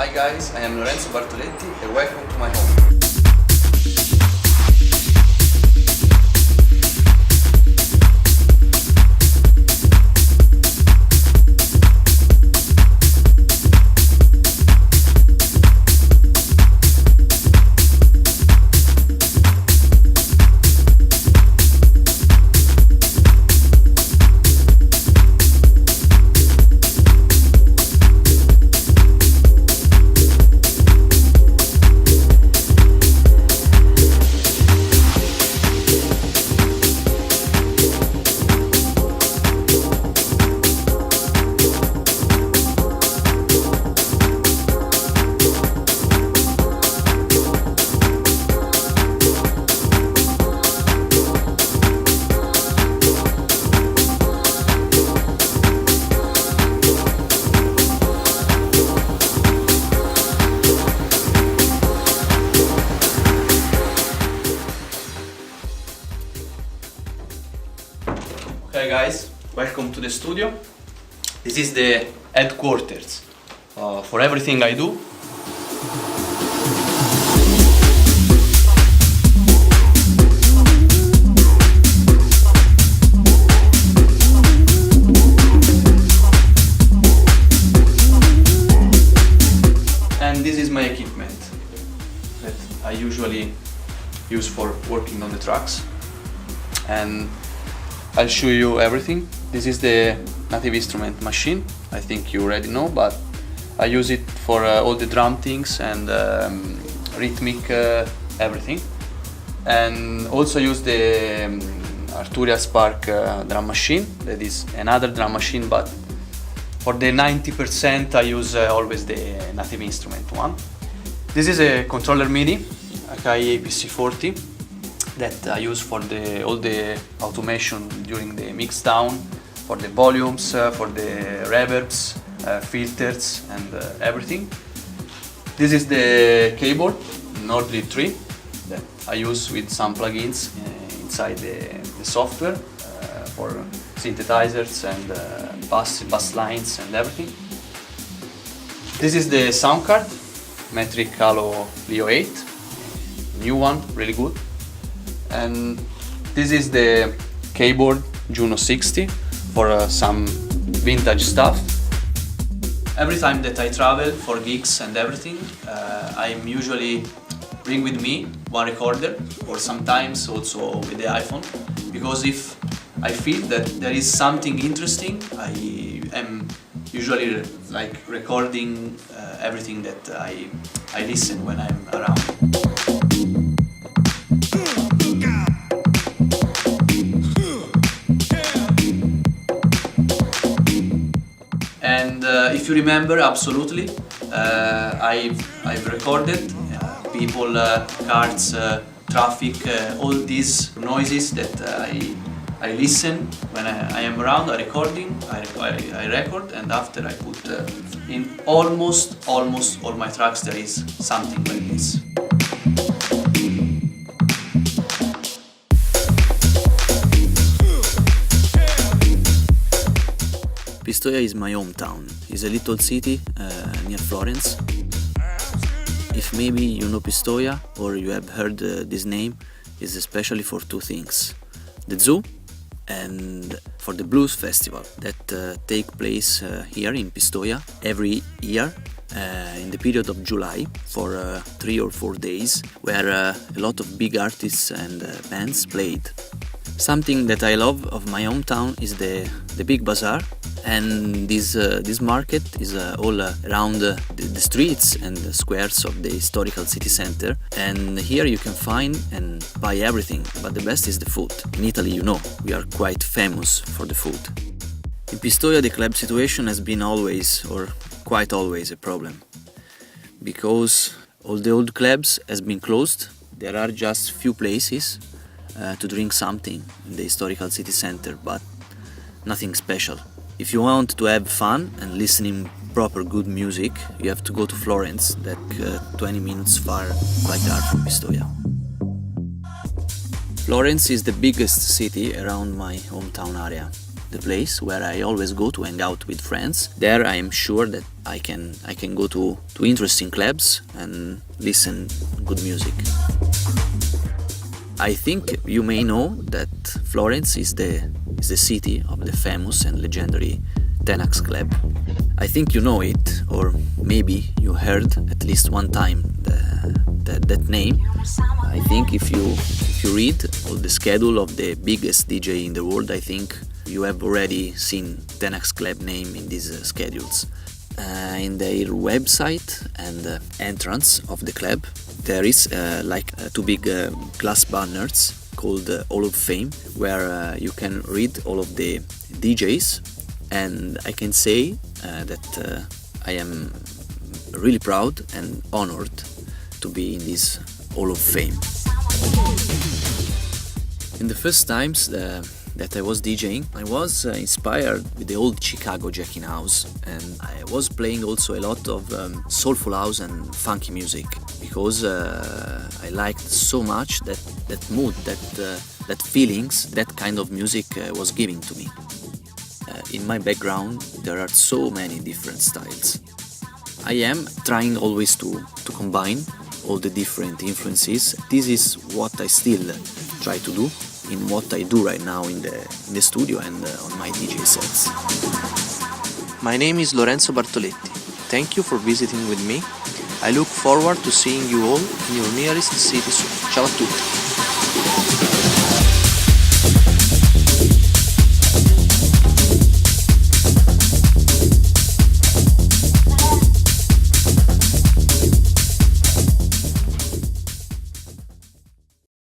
Hi guys, I am Lorenzo Bartoletti and welcome to my home. Okay guys, welcome to the studio. This is the headquarters for everything I do. And this is my equipment that I usually use for working on the tracks. And I'll show you everything. This is the native instrument machine. I think you already know, but I use it for all the drum things and rhythmic everything. And also use the Arturia Spark drum machine. That is another drum machine, but for the 90% I use always the native instrument one. This is a controller MIDI, Akai PC40. That I use for all the automation during the mix down, for the volumes, for the reverbs, filters and everything. This is the keyboard, Nord 3, that I use with some plugins inside the software for synthesizers and bass lines and everything. This is the sound card, Metric Halo Leo 8, new one, really good. And this is the keyboard Juno 60 for some vintage stuff. Every time that I travel for gigs and everything, I usually bring with me one recorder, or sometimes also with the iPhone, because if I feel that there is something interesting, I am usually like recording everything that I listen when I'm around. And if you remember, absolutely, I've recorded people, cars, traffic, all these noises that I listen when I am around. I record, and after I put in almost all my tracks there is something like this. Pistoia is my hometown. It's a little city near Florence. If maybe you know Pistoia or you have heard this name, it's especially for two things: the zoo and for the blues festival that take place here in Pistoia every year in the period of July for 3 or 4 days, where a lot of big artists and bands played. Something that I love of my hometown is the big bazaar, and this market is all around the streets and the squares of the historical city center, and here you can find and buy everything, but the best is the food. In Italy, you know, we are quite famous for the food. In Pistoia, the club situation has been always, or quite always, a problem, because all the old clubs has been closed. There are just few places to drink something in the historical city center, but nothing special. If you want to have fun and listening proper good music, you have to go to Florence, that 20 minutes far by car from Pistoia. Florence is the biggest city around my hometown area. the place where I always go to hang out with friends. There I am sure that I can go to interesting clubs and listen good music. I think you may know that Florence is the city of the famous and legendary Tenax Club. I think you know it, or maybe you heard at least one time that name. I think if you read all the schedule of the biggest DJ in the world, I think you have already seen Tenax Club name in these schedules. In their website and entrance of the club, there is two big glass banners called Hall of Fame, where you can read all of the DJs, and I can say that I am really proud and honored to be in this Hall of Fame. In the first times that I was DJing, I was inspired with the old Chicago Jacking House, and I was playing also a lot of soulful house and funky music, because I liked so much that mood, that feelings, that kind of music was giving to me. In my background there are so many different styles. I am trying always to combine all the different influences. This is what I still try to do in what I do right now in the studio and on my DJ sets. My name is Lorenzo Bartoletti. Thank you for visiting with me. I look forward to seeing you all in your nearest city soon. Ciao a tutti!